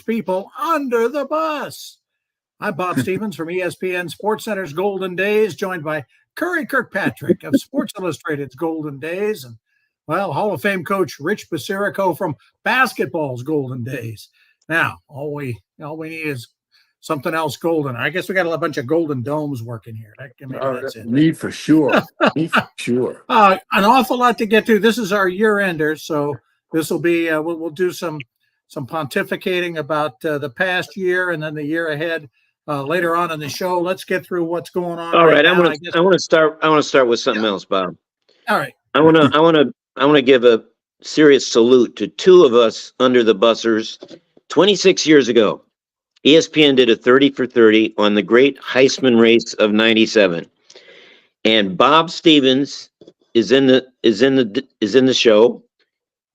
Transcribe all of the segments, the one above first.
people under the bus. I'm Bob Stevens from ESPN SportsCenter's Golden Days, joined by Curry Kirkpatrick of Sports Illustrated's Golden Days, and, well, Hall of Fame coach Rich Basirico from basketball's Golden Days. Now, all we need is something else golden. I guess we got a bunch of golden domes working here. That's it. Need for sure. Need for sure. An awful lot to get to. This is our year-ender, so this will be we'll do some pontificating about the past year and then the year ahead later on in the show. Let's get through what's going on. All right, I want to start with something else, Bob. All right. I want to give a serious salute to two of us under the bussers. 26 years ago, ESPN did a 30 for 30 on the great Heisman race of '97, and Bob Stevens is in the show,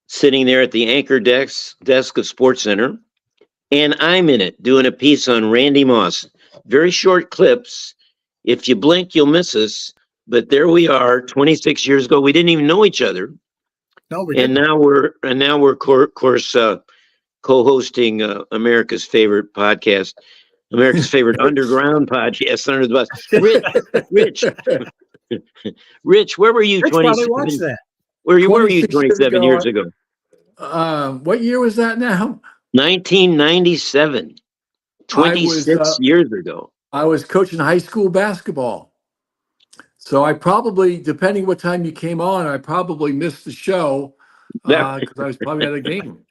sitting there at the anchor desk of SportsCenter, and I'm in it doing a piece on Randy Moss. Very short clips. If you blink, you'll miss us. But there we are, 26 years ago. We didn't even know each other. No, we didn't. And now we're of course co-hosting America's favorite podcast, America's favorite underground podcast, Under the Bus. Rich, where were you? Rich probably watched that. Where were you 27 years ago? What year was that now? 1997. 26 years ago. I was coaching high school basketball. So I probably, depending what time you came on, I probably missed the show because I was probably at a game.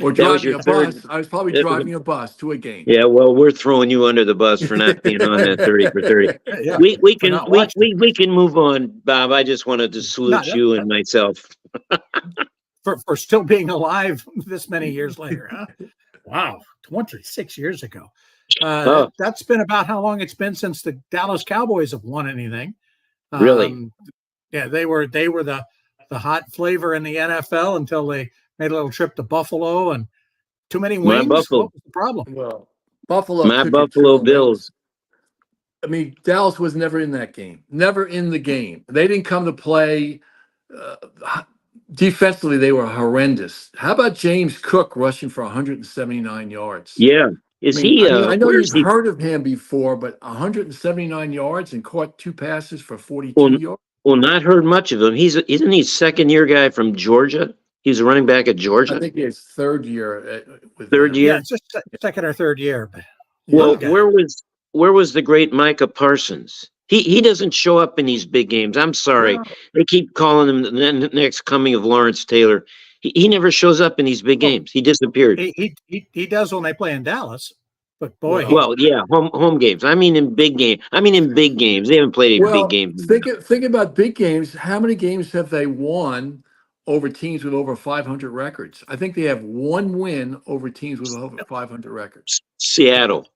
Or driving a bus. I was probably driving a bus to a game. Yeah, well, we're throwing you under the bus for not being on that 30 for 30. Yeah, we can move on, Bob. I just wanted to salute you and myself. for still being alive this many years later, huh? Wow, 26 years ago. That's been about how long it's been since the Dallas Cowboys have won anything. Really? Yeah, they were the hot flavor in the NFL until they made a little trip to Buffalo and too many wings. What was the problem? Well, Buffalo. My Buffalo Bills. I mean, Dallas was never in that game. Never in the game. They didn't come to play. Defensively, they were horrendous. How about James Cook rushing for 179 yards? Yeah. I know you've heard of him before, but 179 yards and caught two passes for 42 yards? Well, not heard much of him. Isn't he second-year guy from Georgia? He's a running back at Georgia. I think it's third year. Third year? Yeah, it's just second or third year. But well, where was the great Micah Parsons? He doesn't show up in these big games. I'm sorry. No. They keep calling him the next coming of Lawrence Taylor. He never shows up in these big games. He disappeared. He does when they play in Dallas. But boy, home games. I mean in big games. They haven't played any big games. Think about big games. How many games have they won over teams with over 500 records? I think they have one win over teams with over 500 records. Seattle,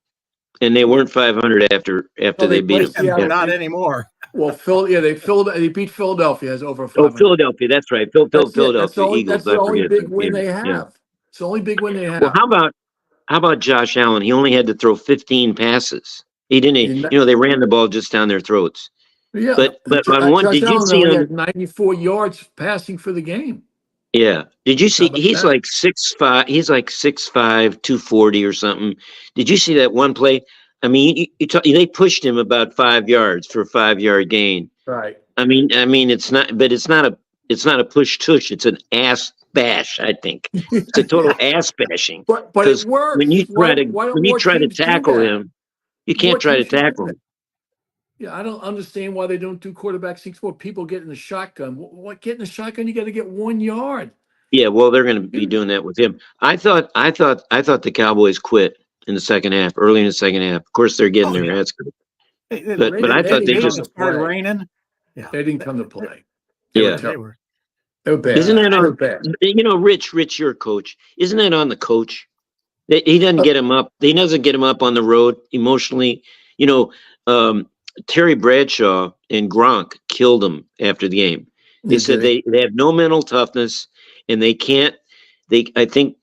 and they weren't 500 after they beat them. Yeah, not anymore. Well, they beat Philadelphia has over 500. Oh, Philadelphia, that's right. Philadelphia Eagles. That's the only big win they have. Yeah. It's the only big win they have. Well, how about Josh Allen? He only had to throw 15 passes. He didn't. They ran the ball just down their throats. Yeah, but on one, did you see him? 94 yards passing for the game. Yeah. Did you see? He's like 6'5". He's like 6'5", 240 or something. Did you see that one play? I mean, they pushed him about 5 yards for a 5-yard gain. Right. I mean, it's not a push tush. It's an ass bash. I think it's a total ass bashing. But it works. When you try to tackle him, you can't try to tackle him. Yeah, I don't understand why they don't do quarterback sneaks more. People get in the shotgun. What get in the shotgun? You got to get 1 yard. Yeah, well, they're going to be doing that with him. I thought the Cowboys quit in the second half, early in the second half. Of course, they're getting their ass kicked. But I thought they just started raining. Yeah, they didn't come to play. They were bad. Isn't that on? Rich, you're a coach. Isn't that on the coach? He doesn't get him up. He doesn't get him up on the road emotionally. Terry Bradshaw and Gronk killed him after the game. They said they have no mental toughness, and they can't. I think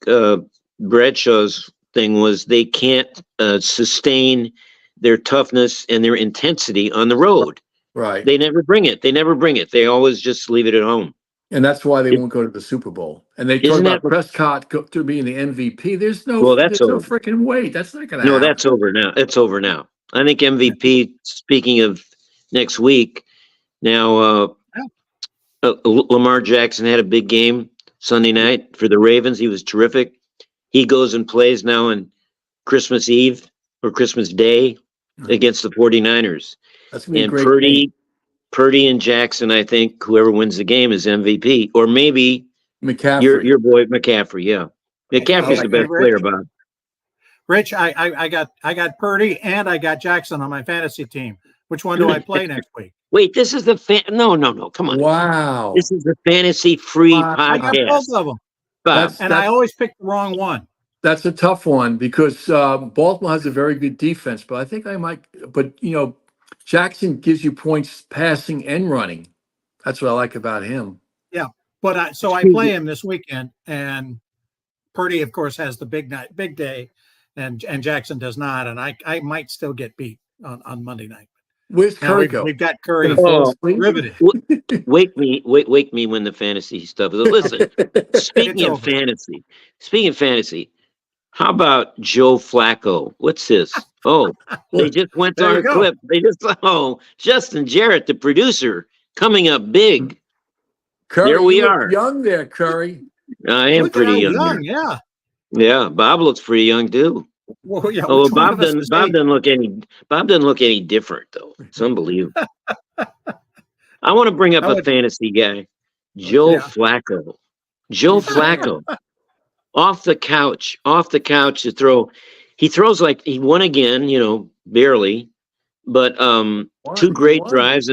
Bradshaw's thing was they can't sustain their toughness and their intensity on the road. Right. They never bring it. They always just leave it at home. And that's why they won't go to the Super Bowl. And they talk Isn't about that Prescott to being the MVP. There's no well? That's over. freaking way. That's not going to No, happen. that's over now. It's over now. I think MVP. Speaking of next week, now Lamar Jackson had a big game Sunday night for the Ravens. He was terrific. He goes and plays now on Christmas Eve or Christmas Day against the 49ers. That's going to be a And great game. Purdy and Jackson, I think whoever wins the game is MVP. Or maybe McCaffrey. your boy McCaffrey. Yeah. McCaffrey's the best player, Bob. Rich, I got Purdy and I got Jackson on my fantasy team. Which one do I play next week? Wait, this is the no. Come on. Wow. This is the fantasy free I got podcast. both of them. Bob, And I always pick the wrong one. That's a tough one because Baltimore has a very good defense, but I think I might. But Jackson gives you points passing and running. That's what I like about him. Yeah, but I play him this weekend, and Purdy, of course, has the big day, and Jackson does not, and I might still get beat on Monday night. Where's Curry go? We've got Curry riveted. Wake me when the fantasy stuff is. Listen, speaking of fantasy, how about Joe Flacco? What's this? Oh, they just went on a clip. Justin Jarrett, the producer, coming up big. Curry, there we are. Young there, Curry. I am pretty young. Yeah. Yeah, Bob looks pretty young too. Well, yeah. Oh, Bob doesn't look any different though. It's unbelievable. I want to bring up a fantasy guy, Joe Flacco. Joe Flacco, off the couch to throw. He throws like he won again, barely, but two great drives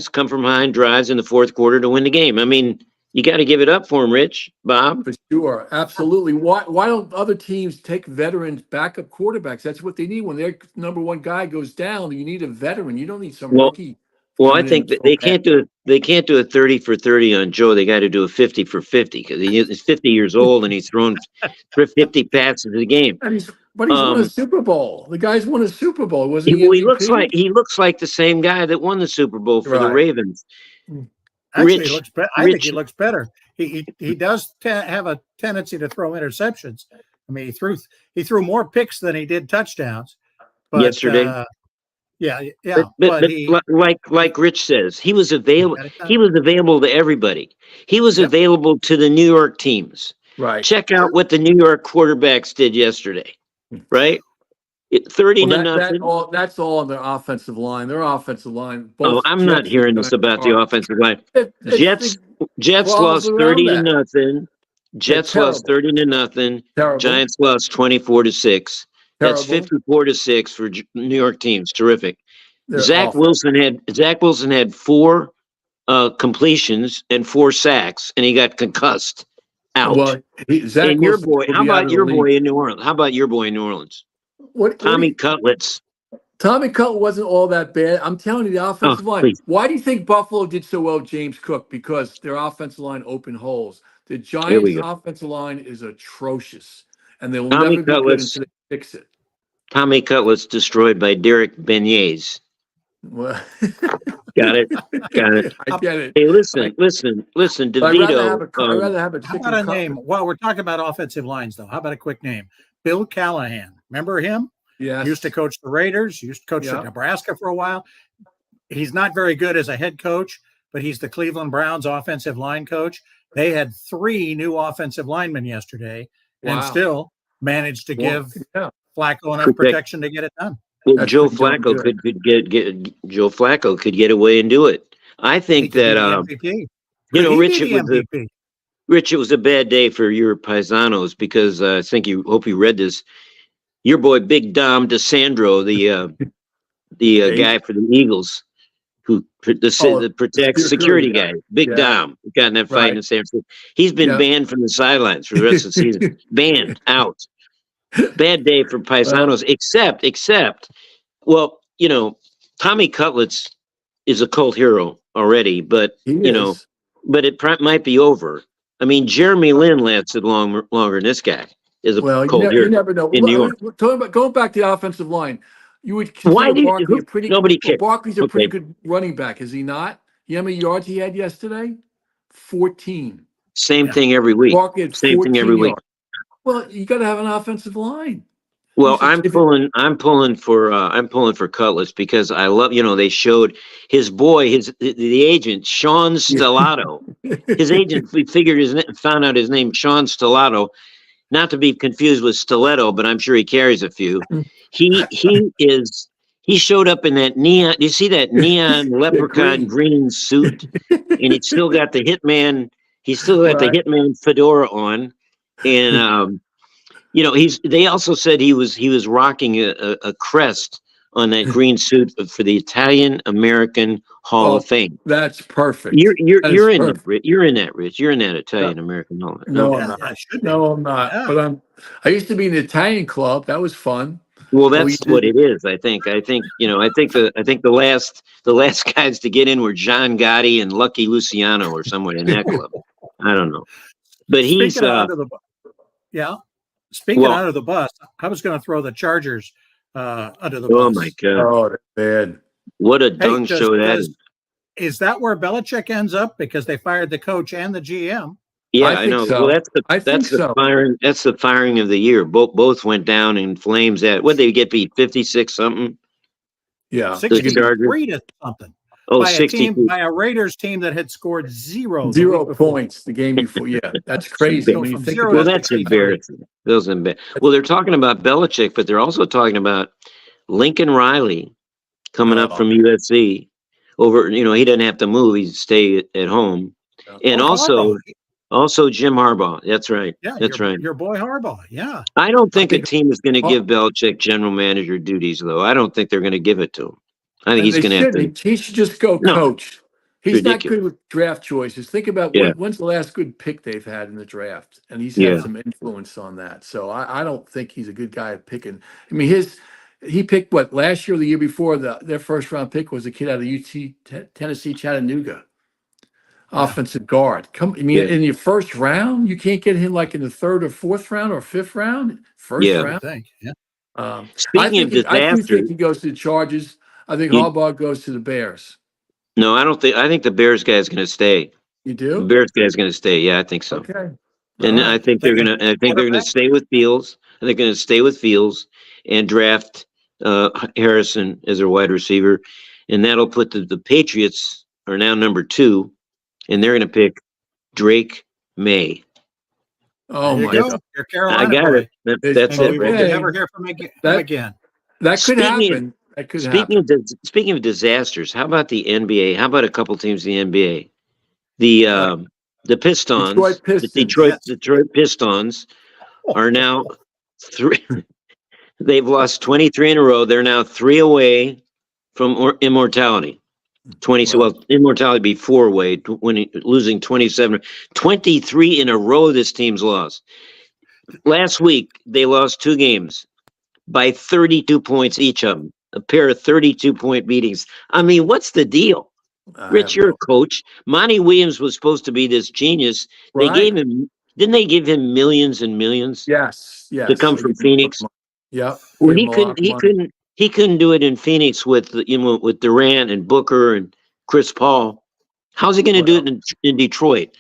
come from behind drives in the fourth quarter to win the game. I mean, you got to give it up for him, Rich, Bob. For sure, absolutely. Why don't other teams take veterans, backup quarterbacks? That's what they need when their number one guy goes down. You need a veteran. You don't need some rookie. Well, I think that they can't do a 30 for 30 on Joe. They got to do a 50 for 50 because he's 50 years old and he's thrown for 50 passes a game. But he's won a Super Bowl. The guy's won a Super Bowl. Wasn't he? He looks like the same guy that won the Super Bowl for the Ravens. Actually, I think he looks better. He does have a tendency to throw interceptions. I mean, he threw more picks than he did touchdowns. But, yesterday. Yeah. But like Rich says, he was available. He was available to everybody. He was available to the New York teams. Right. Check out what the New York quarterbacks did yesterday. Right. 30 to nothing. That's all on their offensive line. Their offensive line. I'm not hearing this about the offensive line. Jets lost 30 to nothing. Jets lost 30 to nothing. Terrible. Giants lost 24 to 6. That's 54 to 6 for New York teams. Terrific. Zach Wilson had 4 completions and 4 sacks, and he got concussed out. Well, and your boy, how about your boy in New Orleans? Tommy Cutlets. Tommy Cutlets wasn't all that bad. I'm telling you, the offensive line. Please. Why do you think Buffalo did so well, James Cook? Because their offensive line opened holes. The Giants' offensive line is atrocious, and they will never be good until they fix it. Tommy Cutlets destroyed by Derek Beignets. Well, Got it. I get it. Hey, listen, DeVito. I'd rather have a chicken how about a name? While we're talking about offensive lines, though, how about a quick name? Bill Callahan. Remember him? Yeah. Used to coach the Raiders. Used to coach Nebraska for a while. He's not very good as a head coach, but he's the Cleveland Browns offensive line coach. They had 3 new offensive linemen yesterday and still managed to give Flacco enough protection to get it done. Well, Joe Flacco could get away and do it. I think that Rich, it was a bad day for your paisanos because I think hope you read this. Your boy Big Dom DeSandro, the guy for the Eagles, who protects security guy, Big Dom, got in that fight in San Francisco. He's been banned from the sidelines for the rest of the season. Banned out. Bad day for paisanos, except, well, Tommy Cutlets is a cult hero already, but but it might be over. I mean, Jeremy Lin lasted longer than this guy is a cult hero. You never know. In New York. Going back to the offensive line, you would consider Barkley a pretty. Nobody cares. Barkley's a pretty good running back, is he not? You know how many yards he had yesterday? 14. Same Yeah. thing every week. Walk at Same thing 14 every week. yards. Well, you got to have an offensive line. Well, If I'm pulling for Cutlass because I love, they showed his boy, the agent, Sean Stellato. His agent, we found out his name, Sean Stellato, not to be confused with Stiletto, but I'm sure he carries a few. He showed up in that neon, you see that neon leprechaun green suit, and he's still got the Right. Hitman fedora on. And they also said he was rocking a crest on that green suit for the Italian American Hall of Fame. That's perfect. You're in that, Rich. You're in that, Rich. You're in that Italian American Hall. No, Okay. I'm not. Yeah, it should be. No, I'm not. Yeah. But I used to be in the Italian club. That was fun. Well, We that's what it is. I think the last guys to get in were John Gotti and Lucky Luciano or someone in that club. I don't know, but he's Speaking of under the yeah. Speaking well. under the bus, I was going to throw the Chargers under the Oh bus. my God! Oh, that's bad. What a Hey, dung show that is. is that where Belichick ends up because they fired the coach and the GM? Yeah, I I think know. so. Well, I think so. firing. That's the firing of the year. Both went down in flames. What they get beat 56 something. Yeah. 63 to something. Oh, By 62. by a Raiders team that had scored zero Points the game before. Yeah, that's crazy. So When you from think zero Well, about that's 63. embarrassing. Those embarrassing. Well, they're talking about Belichick, but they're also talking about Lincoln Riley coming up from USC. Over, he doesn't have to move; he'd stay at home. And Harbaugh. also Jim Harbaugh. That's right. Yeah, That's right. Your boy Harbaugh. Yeah. I don't think a think- team is going to give Belichick general manager duties, though. I don't think they're going to give it to him. I think he's going to have to. He should just go No, coach. He's not ridiculous. good with draft choices. Think about when's the last good pick they've had in the draft, and he's had some influence on that. So I don't think he's a good guy at picking. I mean, he picked what last year or the year before their first round pick was a kid out of Tennessee Chattanooga, offensive guard. In your first round, you can't get him like in the third or fourth round or fifth round. First round. I think. Yeah. I Speaking of do think disasters, he goes to the Chargers. I think Harbaugh goes to the Bears. no, I don't think. I think the Bears guy is going to stay. You The do? Bears guy is going to stay. Yeah, I think so. Okay. And All I right. think they're going to. I think they're going to stay with Fields. And they're going to stay with Fields and draft Harrison as their wide receiver, and that'll put the Patriots are now number 2, and they're going to pick Drake May. Oh There my you go. God. Your Carolina I got boy. it. That's And it. we will Right? never hear from him That- again. That could Speaking happen. That could Speaking happen. speaking of disasters, how about the NBA? How about a couple teams in the NBA? The Pistons, Detroit Pistons. Detroit Pistons are now 3. They've lost 23 in a row. They're now 3 away from immortality. 20. Well, immortality be 4 away. Losing 27, 23 in a row. This team's lost. Last week they lost 2 games by 32 points each of them. A pair of 32-point beatings. I mean, what's the deal? Rich, you're a coach. Monty Williams was supposed to be this genius. They gave him, didn't they give him millions and millions? Yes. To come from Phoenix. Yep. Well, he couldn't do it in Phoenix with with Durant and Booker and Chris Paul. How's he going to do it in Detroit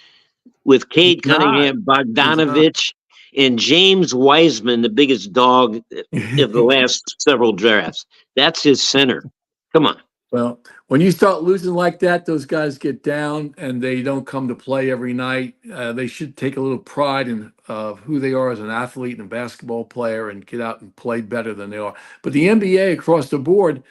with Cade Cunningham, Bogdanovich, and James Wiseman, the biggest dog of the last several drafts? That's his center. Come on. Well, when you start losing like that, those guys get down and they don't come to play every night. They should take a little pride in who they are as an athlete and a basketball player and get out and play better than they are. But the NBA across the board,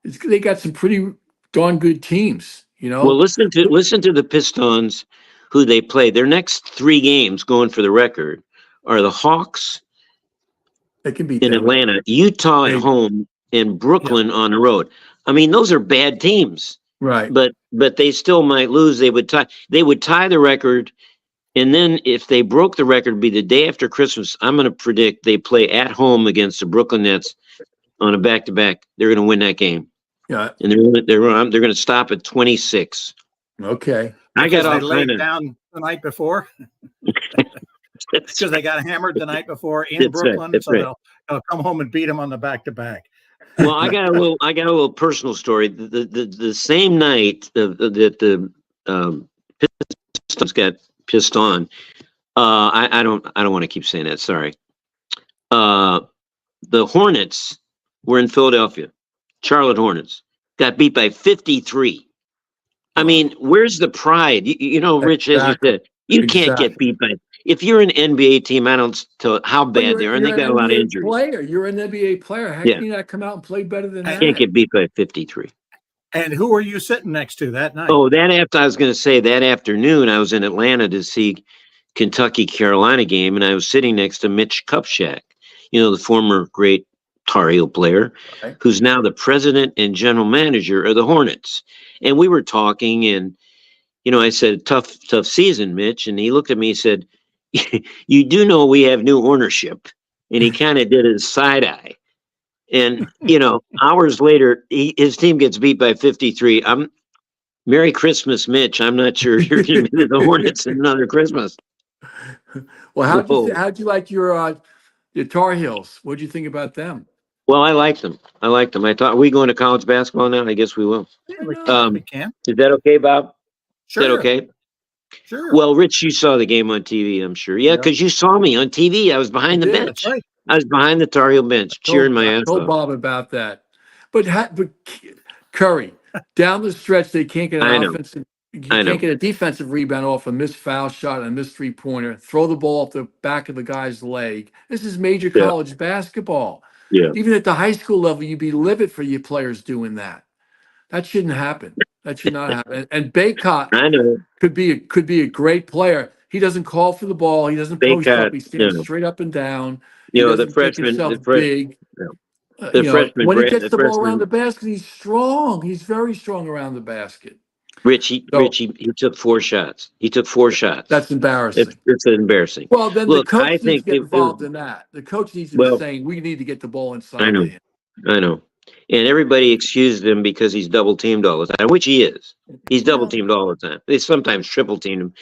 they got some pretty darn good teams, Well, listen to the Pistons, who they play. Their next 3 games, going for the record, are the Hawks They can beat in Atlanta, Utah at home, and Brooklyn on the road. I mean, those are bad teams, right? But they still might lose. They would tie the record, and then if they broke the record, it'd be the day after Christmas. I'm going to predict they play at home against the Brooklyn Nets on a back-to-back. They're going to win that game. Yeah, and they're going to stop at 26. Okay, I got all laid down the night before. Because they got hammered the night before in Brooklyn, so they'll come home and beat them on the back-to-back. Well, I got a little personal story. The same night that the got pissed on. I don't want to keep saying that. Sorry. The Hornets were in Philadelphia. Charlotte Hornets got beat by 53. I mean, where's the pride? Rich, as you said, you can't get beat by. If you're an NBA team, I don't tell how But bad they are, and they you're got a an lot of NBA injuries. player. You're an NBA player. How Yeah. can you not come out and play better than that? Can't get beat by 53. And who were you sitting next to that night? Oh, I was going to say that afternoon, I was in Atlanta to see Kentucky-Carolina game, and I was sitting next to Mitch Kupchak, the former great Tar Heel player, Right. who's now the president and general manager of the Hornets. And we were talking, and I said, tough season, Mitch. And he looked at me and said, you do know we have new ownership. And he kind of did his side eye. And, hours later, his team gets beat by 53. Merry Christmas, Mitch. I'm not sure you're going to be the Hornets in another Christmas. Well, how'd you like your Tar Heels? What'd you think about them? Well, I liked them. I thought, are we going to college basketball now? I guess we will. Yeah, we can. Is that okay, Bob? Sure. Is that okay? Sure. Well, Rich, you saw the game on TV, I'm sure. Yeah, because you saw me on TV. I was behind the bench. That's right. I was behind the Tar Heel bench, cheering my ass Told off. Bob about that. But Curry, down the stretch, they can't get an offensive. You can't get a defensive rebound off a missed foul shot and a missed three-pointer. Throw the ball off the back of the guy's leg. This is major college basketball. Yeah. Even at the high school level, you'd be livid for your players doing that. That shouldn't happen. That should not happen. And Baycott could be a great player. He doesn't call for the ball. He doesn't post up. He stands straight up and down. The freshman, big. freshman. When he gets the ball around the basket, he's strong. He's very strong around the basket. Rich, he took 4 shots. He took 4 shots. That's embarrassing. It's embarrassing. Well, then Look, the coach I needs think to get involved in that. The coach needs to be saying, we need to get the ball inside of him. I know. And everybody excused him because he's double teamed all the time, which he is. He's double teamed all the time. They sometimes triple teamed him.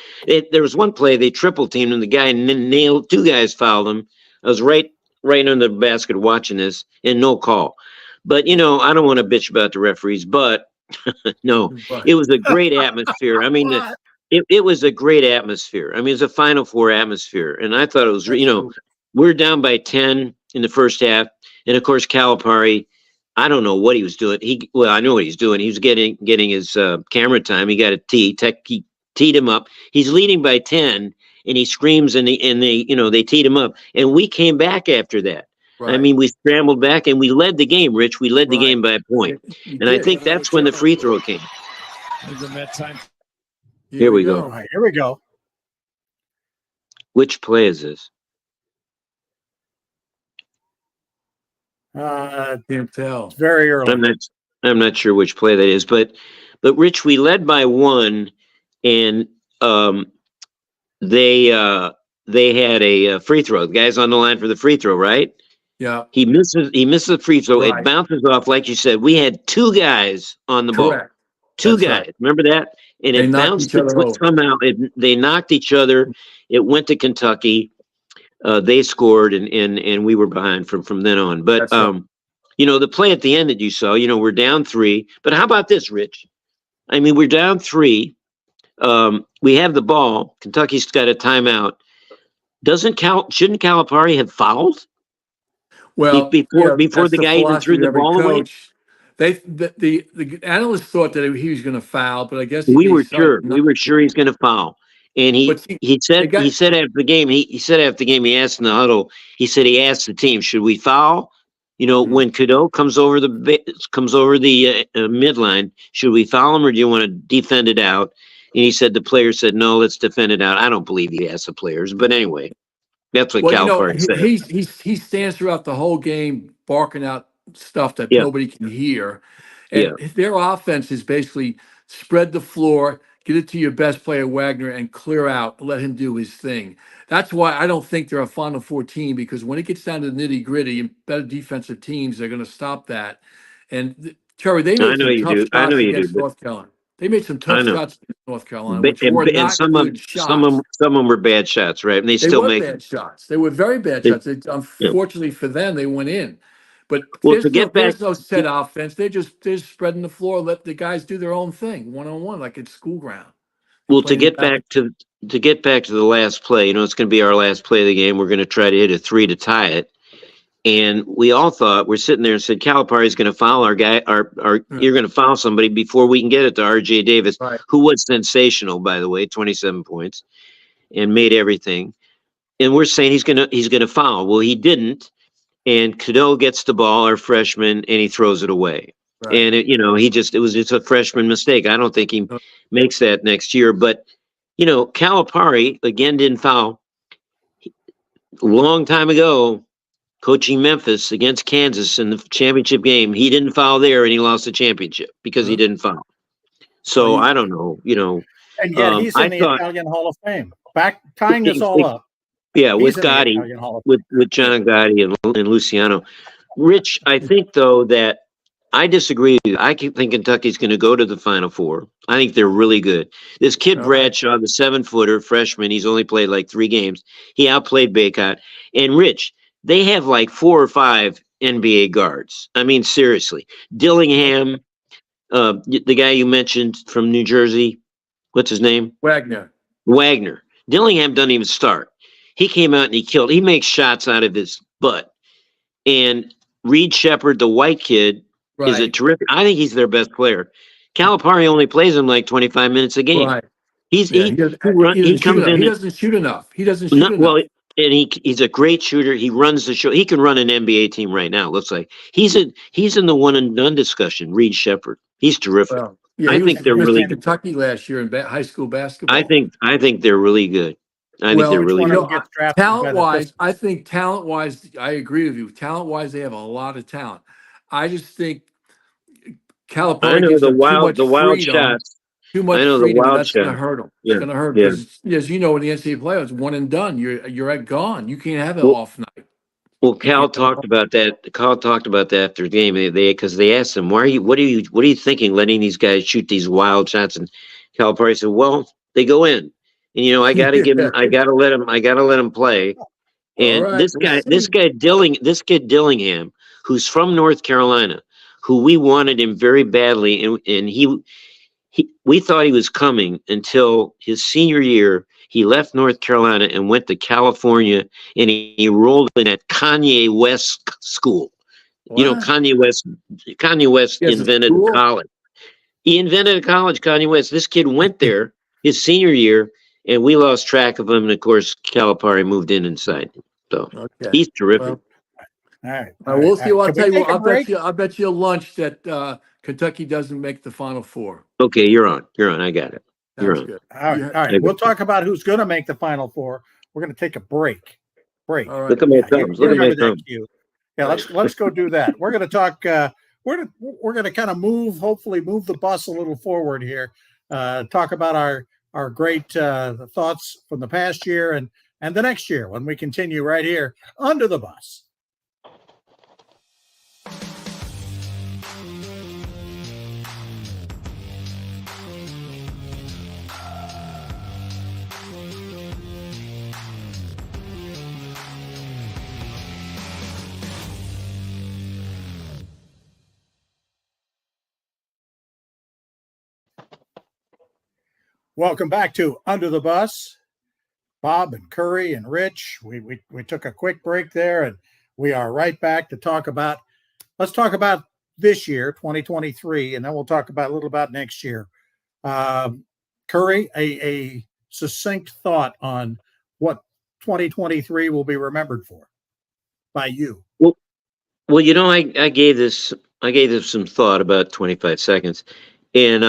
There was one play they triple teamed him. The guy nailed 2 guys, fouled him. I was right under the basket watching this, and no call. But I don't want to bitch about the referees, but no, it was a great atmosphere. I mean, it was a great atmosphere. I mean, it's a Final Four atmosphere, and I thought it was. We're down by 10 in the first half, and of course Calipari. I don't know what he was doing. I know what he's doing. He was getting his camera time. He got a tee. He teed him up. He's leading by 10, and he screams, and they teed him up, and we came back after that. Right. I mean, we scrambled back and we led the game, Rich. We led the game by a point. And I think that's when the free throw came. Here we go. Right, here we go. Which play is this? Can't tell. It's very early. I'm not sure which play that is, but Rich, we led by 1, and they had a free throw. The guy's on the line for the free throw, right? Yeah. He misses the free throw. Right. It bounces off, like you said. We had 2 guys on the ball. Correct. 2 guys. Right. Remember that? And it bounced somehow. They knocked each other. It went to Kentucky. They scored, and we were behind from then on. But the play at the end that you saw, we're down 3. But how about this, Rich? I mean, we're down 3. We have the ball. Kentucky's got a timeout. Shouldn't Calipari have fouled? Well, before the guy even threw the ball away, the analysts thought that he was going to foul, but I guess we were sure. We were sure he's going to foul, and he said after the game. He said after the game, he asked in the huddle. He said he asked the team, "Should we foul? When Cadeau comes over the midline, should we foul him or do you want to defend it out?" And he said the players said, "No, let's defend it out." I don't believe he asked the players, but anyway. That's what Calipari said. He stands throughout the whole game barking out stuff that nobody can hear. And their offense is basically spread the floor, get it to your best player, Wagner, and clear out, let him do his thing. That's why I don't think they're a Final Four team, because when it gets down to the nitty-gritty and better defensive teams, they're going to stop that. And, Terry, they made some tough shots against North Carolina. They made some tough shots in North Carolina, which were not good shots. Some of them were bad shots, right? And they still make bad shots. They were very bad shots. Unfortunately for them, they went in. But there's no set offense. They're just spreading the floor, let the guys do their own thing, one-on-one, like it's school ground. Well, to playing get back. back to the last play, it's going to be our last play of the game. We're going to try to hit a 3 to tie it. And we all thought, we're sitting there and said, Calipari is going to foul our guy, you're going to foul somebody before we can get it to RJ Davis, Right. who was sensational, by the way, 27 points and made everything. And we're saying he's going to foul. Well, he didn't. And Cadeau gets the ball, our freshman, and he throws it away. Right. And it was just a freshman mistake. I don't think he makes that next year. But Calipari again didn't foul. A long time ago, coaching Memphis against Kansas in the championship game, he didn't foul there, and he lost the championship because he didn't foul. So I don't know. And yet he's in the Italian Hall of Fame. Back tying this all up. Yeah, with Gotti, with John Gotti and Luciano. Rich, I think, though, that I disagree with you. I think Kentucky's going to go to the Final Four. I think they're really good. This kid Bradshaw, the 7-footer freshman, he's only played like 3 games. He outplayed Bacot. And Rich, they have like 4 or 5 NBA guards. I mean, seriously. Dillingham, the guy you mentioned from New Jersey, what's his name? Wagner. Dillingham doesn't even start. He came out and he killed. He makes shots out of his butt. And Reed Shepard, the white kid, is a terrific. I think he's their best player. Calipari only plays him like 25 minutes a game. Right. He doesn't shoot enough. Well, and he's a great shooter. He runs the show. He can run an NBA team right now. It looks like he's in the one and done discussion. Reed Shepard. He's terrific. Well, I think they're really good. Kentucky last year in high school basketball. I think they're really good. I think they're really good. Talent-wise, I agree with you. Talent-wise, they have a lot of talent. I just think Calipari gives them too much freedom. Too much freedom. That's going to hurt them. It's going to hurt because, as you know, in the NCAA playoffs, one and done. You're gone. You can't have an off night. Well, Cal talked about that. Cal talked about that after the game. Because they asked him, what are you thinking, letting these guys shoot these wild shots? And Calipari said, well, they go in. And I got to give him. I got to let him play. And this kid Dillingham, who's from North Carolina, who we wanted him very badly, and we thought he was coming until his senior year. He left North Carolina and went to California, and he enrolled in that Kanye West school. Wow. Kanye West invented college. He invented a college, Kanye West. This kid went there his senior year, and we lost track of him. And of course, Calipari moved in inside him. So he's terrific. Well, all right. We'll see. I'll tell you. I'll bet you a lunch that Kentucky doesn't make the Final Four. Okay, you're on. I got it. You're on. Good. All right. We'll talk about who's going to make the Final Four. We're going to take a break. All right. Look at my thumbs. Look at my thumbs. Yeah, let's go do that. We're going to talk. We're going to kind of hopefully move the bus a little forward here. Talk about our great thoughts from the past year and the next year when we continue right here under the bus. Welcome back to Under the Bus. Bob and Curry and Rich. We took a quick break there, and we are right back to let's talk about this year, 2023, and then we'll talk about a little about next year. Curry, a succinct thought on what 2023 will be remembered for by you. Well, I gave this some thought, about 25 seconds. And,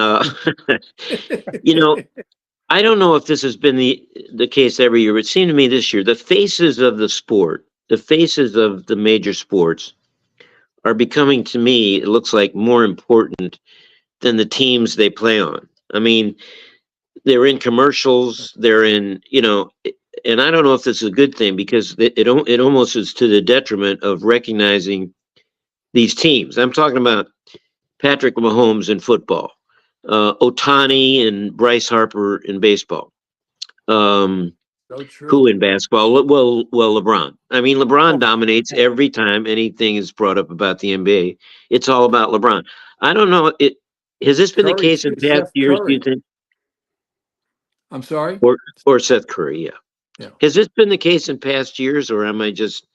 I don't know if this has been the case every year, but it seemed to me this year, the faces of the sport, the faces of the major sports are becoming, to me, it looks like, more important than the teams they play on. I mean, they're in commercials, they're in, and I don't know if this is a good thing, because it almost is to the detriment of recognizing these teams. I'm talking about Patrick Mahomes in football, Ohtani and Bryce Harper in baseball. Who in basketball? Well, LeBron. I mean, LeBron dominates every time anything is brought up about the NBA. It's all about LeBron. I don't know. Has this been the case in past years? Do you think? I'm sorry? Or Seth Curry, yeah. Yeah. Has this been the case in past years, or am I just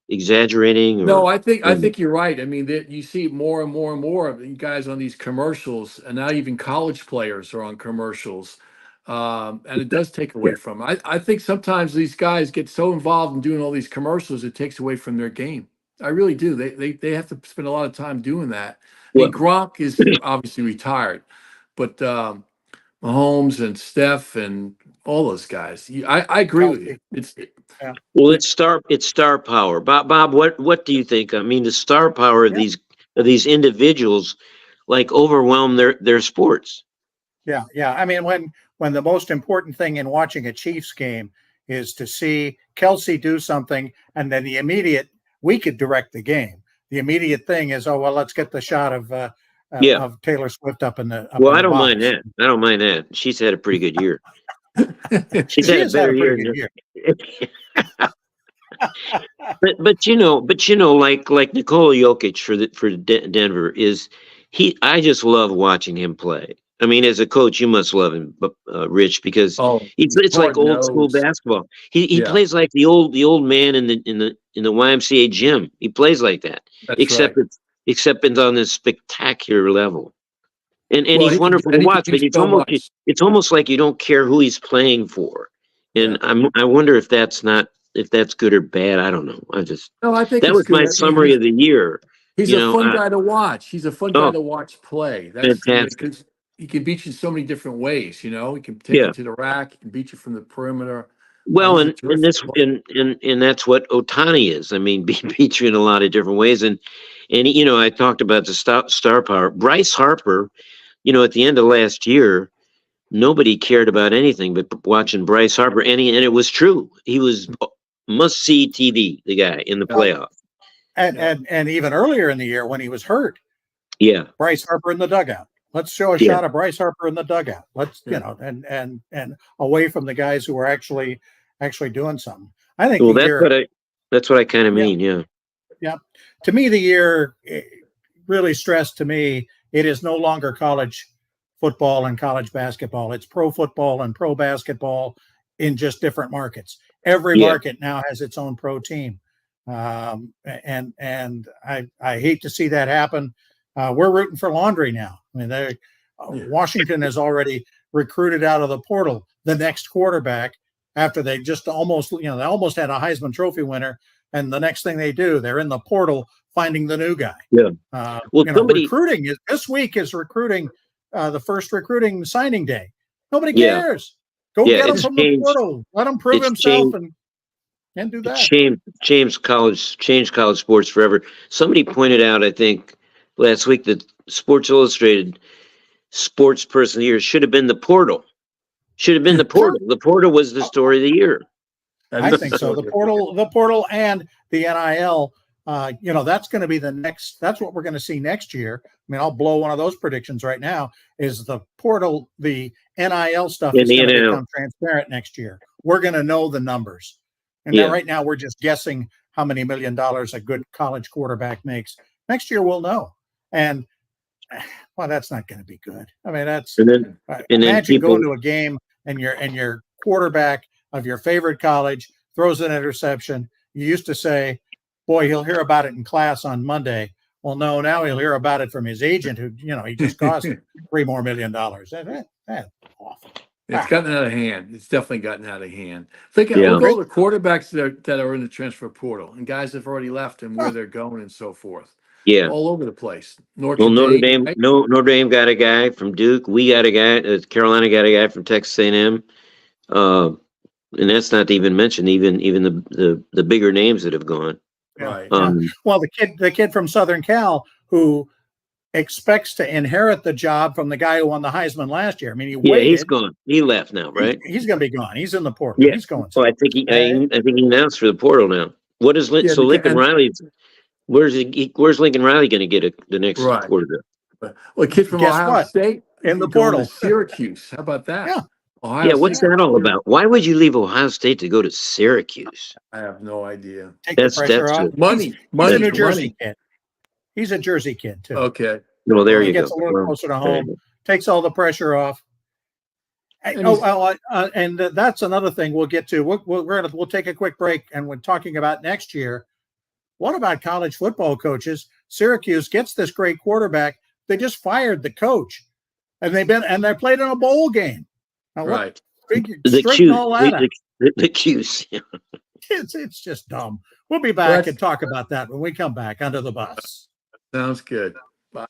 exaggerating? Or, No, I think you're right. I mean, you see more and more and more of you guys on these commercials, and now even college players are on commercials, and it does take away Yeah. from. I think sometimes these guys get so involved in doing all these commercials, it takes away from their game. I really do. They have to spend a lot of time doing that. I mean, Well, Gronk is obviously retired, but Mahomes and Steph and all those guys. I agree with you. Kelsey. Yeah. well, it's star power. Bob, what do you think? I mean, the star power of Yeah. these individuals like overwhelm their sports. Yeah. Yeah. I mean, when the most important thing in watching a Chiefs game is to see Kelsey do something, and then we could direct the game. The immediate thing is, oh well, let's get the shot Yeah. of Taylor Swift up in the Well, I the don't box. mind that. I don't mind that. She's had a pretty good year. She's She had a has had better a year pretty good year. but like Nikola Jokic for Denver is I just love watching him play. I mean, as a coach, you must love him, Rich, because Oh, it's like Lord old school knows. basketball. He Yeah, plays like the old man in the YMCA gym. He plays like that, that's right. except it's on this spectacular level. And Well, he's wonderful to he can watch, do but so much. it's almost like you don't care who he's playing for. Yeah. And I wonder if that's good or bad. I don't know. No, I think That it's was my good. I mean, summary of the year. he's You a know, fun guy to watch. He's a fun guy oh, to watch play. That's fantastic. because he can beat you so many different ways. You know, he can take Yeah. you to the rack. He can beat you from the perimeter. Well, He's a and terrific this player. and that's what Otani is. I mean, beats you in a lot of different ways. And I talked about the star power. Bryce Harper. At the end of last year, nobody cared about anything but watching Bryce Harper, and it was true. He was must see TV. The guy in the Well, playoffs. and even earlier in the year when he was hurt, Yeah, Bryce Harper in the dugout. Let's show a yeah. shot of Bryce Harper in the dugout. Let's and away from the guys who are actually doing something. I think Well, the year. that's what I kind of Yeah, mean. Yeah, yeah. To me, the year really stressed to me. It is no longer college football and college basketball. It's pro football and pro basketball in just different markets. Every yeah, market now has its own pro team, and I hate to see that happen. We're rooting for Laundry now. I mean, Washington has already recruited out of the portal the next quarterback after they just almost had a Heisman Trophy winner, and the next thing they do, they're in the portal finding the new guy. yeah. Well, Recruiting this week is recruiting, the first recruiting signing day. Nobody yeah, cares. Go yeah. get him It's from changed. the portal. Let him prove It's himself changed. and do It's that. changed college sports forever. Somebody pointed out, I think, last week that Sports Illustrated Sports Person of the Year should have been the portal. Should have been the portal. The portal was the story of the year. I think so. The portal, and the NIL. That's going to be the next. That's what we're going to see next year. I mean, I'll blow one of those predictions right now. Is the portal, the NIL stuff is going to become transparent next year. We're going to know the numbers, and right now we're just guessing how many $1 million a good college quarterback makes. Next year we'll know, and well, that's not going to be good. I mean, that's imagine going to a game and your quarterback of your favorite college throws an interception. You used to say, boy, he'll hear about it in class on Monday. Well, no, now he'll hear about it from his agent who, he just cost $3 more million. That's awful. It's gotten out of hand. It's definitely gotten out of hand. We'll go to the quarterbacks that are in the transfer portal and guys that have already left and where they're going and so forth. Yeah, all over the place. Notre Dame. Right? Notre Dame got a guy from Duke. We got a guy. Carolina got a guy from Texas A&M. And that's not to even mention even the bigger names that have gone. Right. Well, the kid from Southern Cal who expects to inherit the job from the guy who won the Heisman last year. I mean, he's gone. He left now, right? He's going to be gone. He's in the portal. Yeah. He's going. Oh, I think he announced for the portal now. What is Lincoln Riley? Where's Lincoln Riley going to get the next quarterback? Well, a kid from Ohio State in the portal, Syracuse. How about that? Yeah. Ohio what's that all about? Why would you leave Ohio State to go to Syracuse? I have no idea. Take the pressure off. Money. He's a New Jersey kid. He's a Jersey kid too. Okay. Well, there you go. He gets a little closer to home. Takes all the pressure off. And that's another thing we'll get to. We'll take a quick break, and when talking about next year, what about college football coaches? Syracuse gets this great quarterback. They just fired the coach, and they played in a bowl game. Now, right. Straighten all that out. The Q's. It's just dumb. We'll be back and talk about that when we come back under the bus. Sounds good. Bye.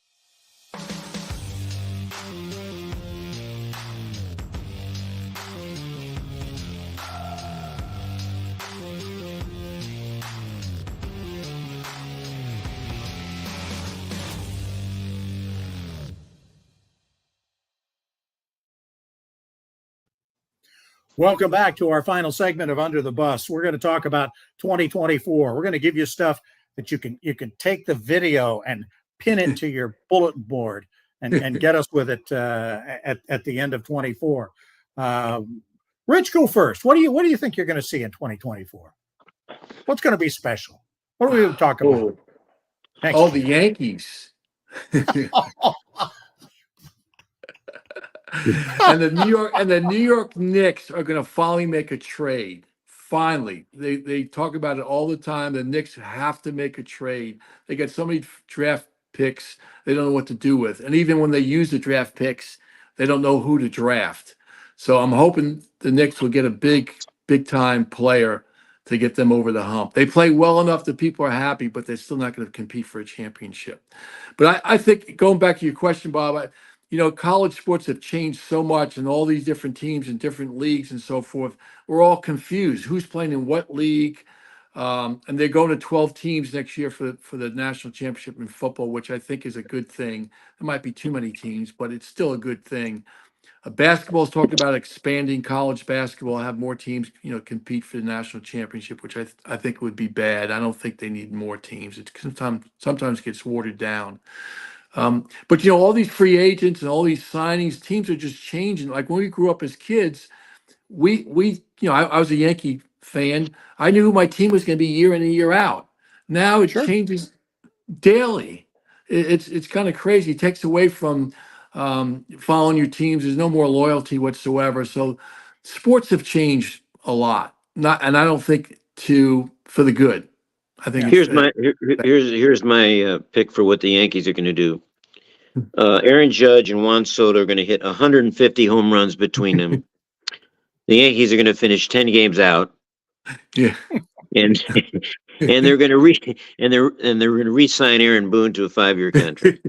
Welcome back to our final segment of Under the Bus. We're going to talk about 2024. We're going to give you stuff that you can take the video and pin it to your bulletin board and get us with it at the end of 24. Rich, go first. What do you think you're going to see in 2024? What's going to be special? What are we going to talk about? The Yankees. and the New York Knicks are going to finally make a trade. Finally, they talk about it all the time. The Knicks have to make a trade. They got so many draft picks they don't know what to do with, and even when they use the draft picks, they don't know who to draft. So I'm hoping the Knicks will get a big time player to get them over the hump. They play well enough that people are happy, but they're still not going to compete for a championship. But I think, going back to your question, Bob, college sports have changed so much, and all these different teams and different leagues and so forth. We're all confused. Who's playing in what league? And they're going to 12 teams next year for the national championship in football, which I think is a good thing. There might be too many teams, but it's still a good thing. Basketball is talking about expanding college basketball, have more teams, compete for the national championship, which I think would be bad. I don't think they need more teams. It sometimes gets watered down. But all these free agents and all these signings, teams are just changing. Like when we grew up as kids, I was a Yankee fan. I knew who my team was going to be year in and year out. Now it changes daily. It's kind of crazy. It takes away from following your teams. There's no more loyalty whatsoever. So sports have changed a lot. I don't think for the good. I think here's my pick for what the Yankees are going to do. Aaron Judge and Juan Soto are going to hit 150 home runs between them. The Yankees are going to finish 10 games out. Yeah, and they're going to re-sign Aaron Boone to a 5-year contract.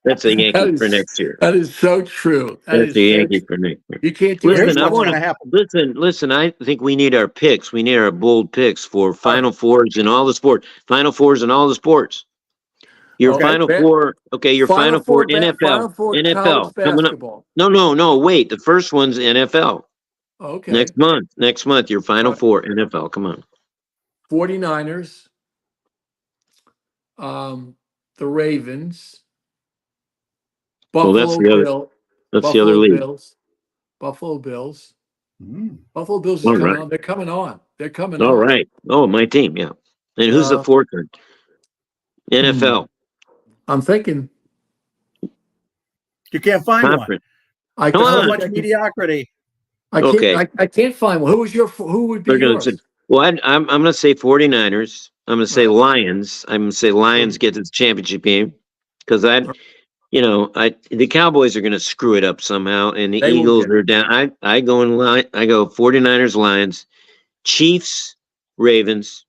That's a Yankee for next year. That is so true. That's a Yankee for next year. You can't do it. Listen. I think we need our picks. We need our bold picks for Final Fours in all the sports. Final Fours in all the sports. Your Final Four. Okay, your Final Four NFL. NFL coming up. No. Wait, the first one's NFL. Okay. Next month, your Final Four NFL. Come on. 49ers, the Ravens, Buffalo Bills. That's the other league. Buffalo Bills. Buffalo Bills is coming on. They're coming on. All right. Oh, my team, yeah. And who's the fourth one? NFL. I'm thinking. You can't find one. So much mediocrity. I can't find one. Who would be yours? I'm going to say 49ers. I'm going to say Lions. I'm going to say Lions get to the championship game because the Cowboys are going to screw it up somehow, and the Eagles are down. I go 49ers, Lions, Chiefs, Ravens,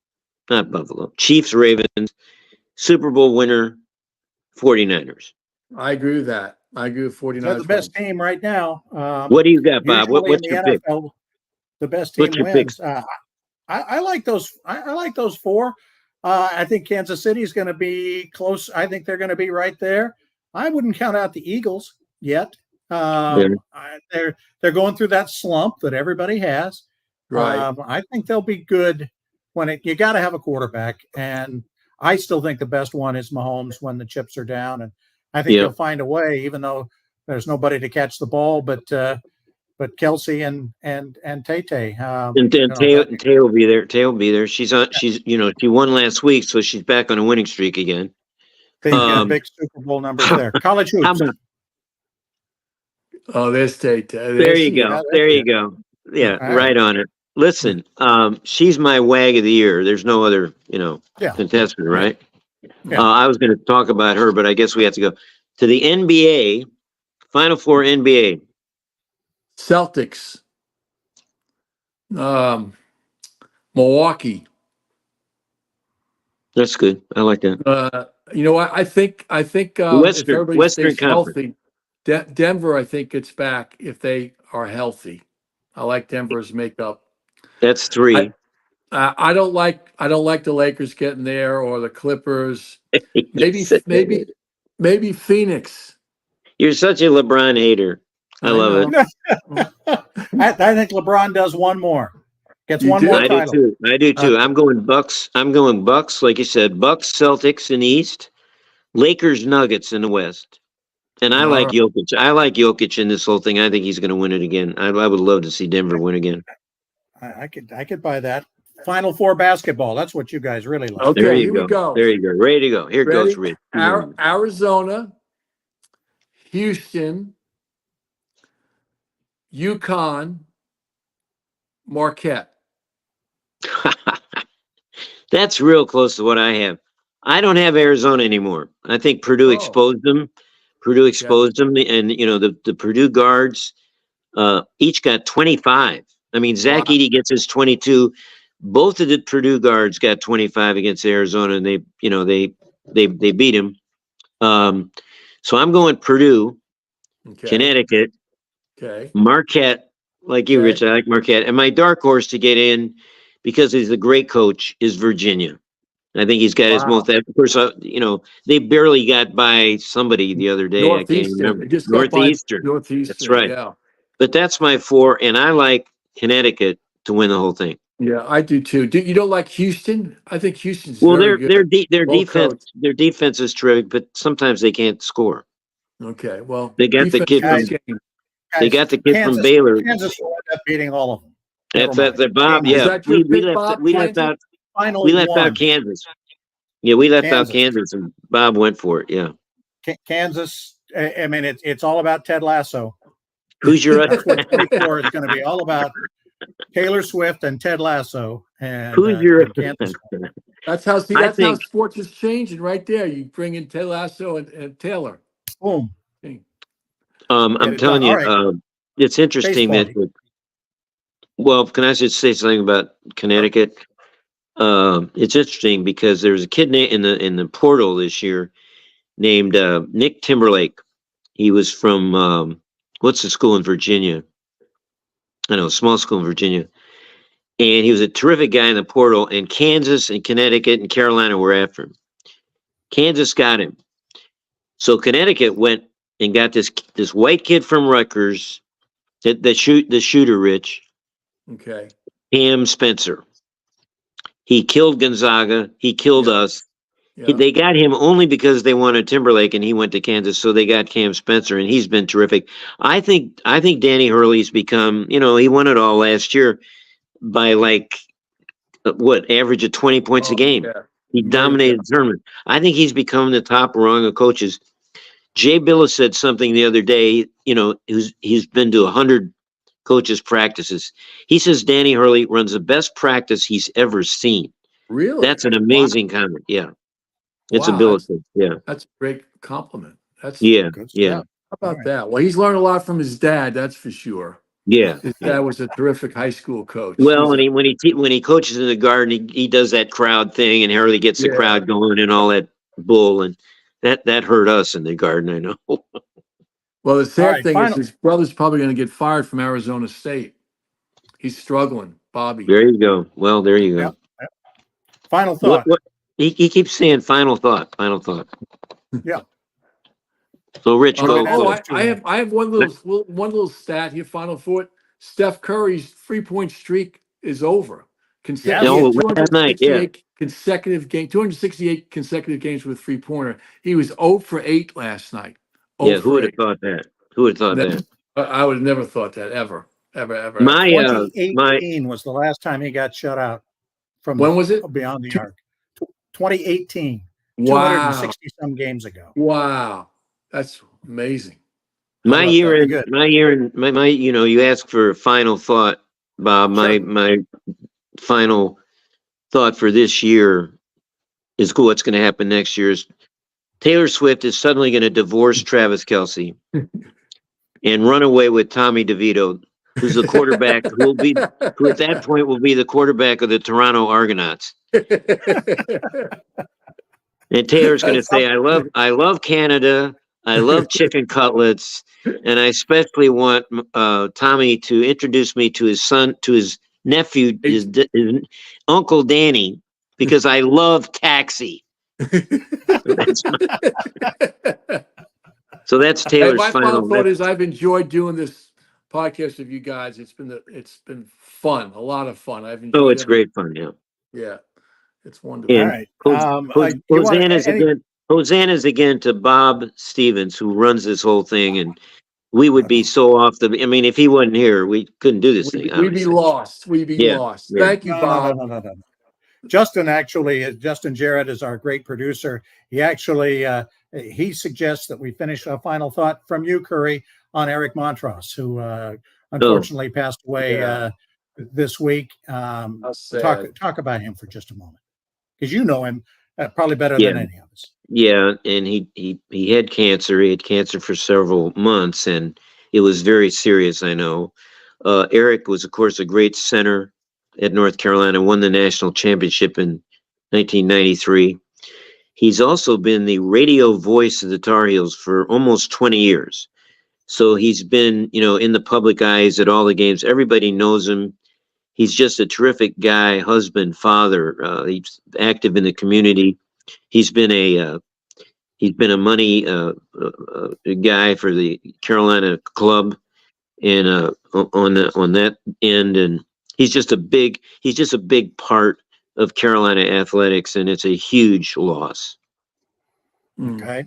not Buffalo. Chiefs, Ravens, Super Bowl winner, 49ers. I agree with that. I agree with 49ers. They're the best team right now. What do you got, Bob? What's your pick? The best team wins. I like those. I like those four. I think Kansas City is going to be close. I think they're going to be right there. I wouldn't count out the Eagles yet. They're going through that slump that everybody has. Right. I think they'll be good you got to have a quarterback, and I still think the best one is Mahomes when the chips are down, and I think he'll find a way, even though there's nobody to catch the ball, but Kelsey and Tay. Tay will be there. Tay will be there. She won last week, so she's back on a winning streak again. Big Super Bowl numbers there. College hoops. Oh, there's Tate. There you go. There you go. Yeah, right on it. Listen, she's my wag of the year. There's no other, contestant, right? Yeah. I was going to talk about her, but I guess we have to go to the NBA, Final Four NBA. Celtics. Milwaukee. That's good. I like that. You know what? I think if everybody Western stays Conference. healthy, Denver, I think, gets back if they are healthy. I like Denver's makeup. That's 3. I don't like the Lakers getting there or the Clippers. Maybe Phoenix. You're such a LeBron hater. I love it. I think LeBron does one more. Gets one more title. I do too. I'm going Bucks. Like you said, Bucks, Celtics in the East, Lakers, Nuggets in the West. And I like Jokic. I like Jokic in this whole thing. I think he's going to win it again. I would love to see Denver win again. I could buy that. Final Four basketball. That's what you guys really like. Okay, there you here go. we go. There you go. Ready to go. Here goes Rich. Arizona, Houston, UConn, Marquette. That's real close to what I have. I don't have Arizona anymore. I think Purdue exposed them. And the Purdue guards each got 25. I mean, Zach Edey gets his 22. Both of the Purdue guards got 25 against Arizona, and they beat him. So I'm going Purdue, Connecticut, Marquette, like you, Rich. I like Marquette, and my dark horse to get in because he's a great coach is Virginia. I think he's got his most. Of course, they barely got by somebody the other day. I can't remember. Northeastern. That's right. Yeah. But that's my 4, and I like Connecticut to win the whole thing. Yeah, I do too. You don't like Houston? I think Houston's their defense is terrific, but sometimes they can't score. Okay, well, they got the kid from Baylor. Kansas will end up beating all of them. That's Bob. Yeah, we left out Kansas. Yeah, we left out Kansas, and Bob went for it. Yeah, Kansas. I mean, it's all about Ted Lasso. Who's your? That's what 24 is going to be all about. Taylor Swift and Ted Lasso. And who's your? Kansas. That's how sports is changing right there. You bring in Ted Lasso and Taylor. Boom. I'm telling you, it's interesting that. Well, can I just say something about Connecticut? It's interesting because there was a kid in the portal this year named Nick Timberlake. He was from what's the school in Virginia? I know, a small school in Virginia. And he was a terrific guy in the portal, and Kansas and Connecticut and Carolina were after him. Kansas got him. So Connecticut went and got this white kid from Rutgers, the shooter, Rich. Okay. Cam Spencer. He killed Gonzaga. He killed us. Yeah. They got him only because they wanted Timberlake, and he went to Kansas, so they got Cam Spencer, and he's been terrific. I think Danny Hurley's become, he won it all last year by average of 20 points a game. Yeah. He dominated the tournament. I think he's become the top rung of coaches. Jay Billis said something the other day, he's been to 100 coaches' practices. He says Danny Hurley runs the best practice he's ever seen. Really? That's an amazing comment. Yeah. It's a Billis thing. Yeah. That's a great compliment. That's yeah. How about that? Well, he's learned a lot from his dad, that's for sure. Yeah. His dad was a terrific high school coach. Well, when he coaches in the Garden, he does that crowd thing, and Hurley gets the crowd going and all that bull, and that hurt us in the Garden, I know. Well, the sad thing is his brother's probably going to get fired from Arizona State. He's struggling, Bobby. There you go. Well, there you go. Yeah. Final thought. He keeps saying final thought. Yeah. So Rich, go. I have one little stat here. Final thought. Steph Curry's 3-point streak is over. Last night, 268 consecutive games with 3-pointer. He was 0 for 8 last night. Yeah, who would have thought that? I would have never thought that ever. 2018 was the last time he got shut out. From when was it? Beyond the arc. 2018. Wow. 260 some games ago. Wow. That's amazing. My love year that. in, Good. my year in, my, you asked for a final thought, Bob. Sure. My final thought for this year is cool. What's going to happen next year is Taylor Swift is suddenly going to divorce Travis Kelce and run away with Tommy DeVito, who's the quarterback, who at that point will be the quarterback of the Toronto Argonauts. And Taylor's going to say, I love Canada. I love chicken cutlets. And I especially want Tommy to introduce me to his son, to his nephew, his Uncle Danny, because I love Taxi. So that's Taylor's my final final. thought is I've enjoyed doing this podcast with you guys. It's been fun, a lot of fun. I've enjoyed Oh, it's every- great fun. Yeah. Yeah, it's wonderful. All And right. Hosanna's again to Bob Stevens, who runs this whole thing. And we would be so off the, I mean, if he wasn't here, we couldn't do this thing. We'd be obviously. lost. We'd be Yeah, lost. yeah. Thank you, Bob. No. Justin Jarrett is our great producer. He actually he suggests that we finish a final thought from you, Curry, on Eric Montross, who unfortunately passed away this week. Talk about him for just a moment, because you know him probably better than any of us. Yeah, and he had cancer. He had cancer for several months, and it was very serious. I know. Eric was, of course, a great center at North Carolina, won the national championship in 1993. He's also been the radio voice of the Tar Heels for almost 20 years. So he's been, in the public eyes at all the games. Everybody knows him. He's just a terrific guy, husband, father. He's active in the community. He's been a money guy for the Carolina club, and on that end, and he's just a big part of Carolina athletics, and it's a huge loss. Okay.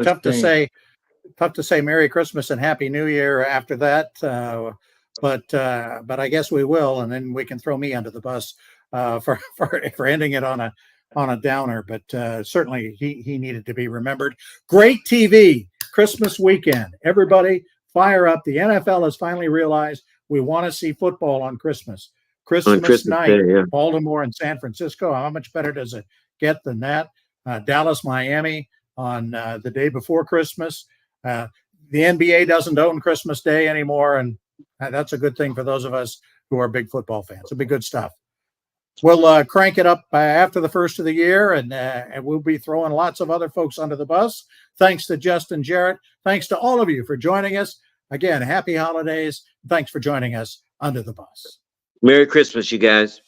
Tough to say Merry Christmas and Happy New Year after that. But I guess we will, and then we can throw me under the bus for ending it on a downer. But certainly he needed to be remembered. Great TV Christmas weekend. Everybody fire up. The NFL has finally realized we want to see football on Christmas. Christmas night, Day, yeah. Baltimore and San Francisco. How much better does it get than that? Dallas, Miami on the day before Christmas. The NBA doesn't own Christmas Day anymore, and that's a good thing for those of us who are big football fans. It'll be good stuff. We'll crank it up after the first of the year, and we'll be throwing lots of other folks under the bus. Thanks to Justin Jarrett. Thanks to all of you for joining us. Again, happy holidays. Thanks for joining us under the bus. Merry Christmas, you guys.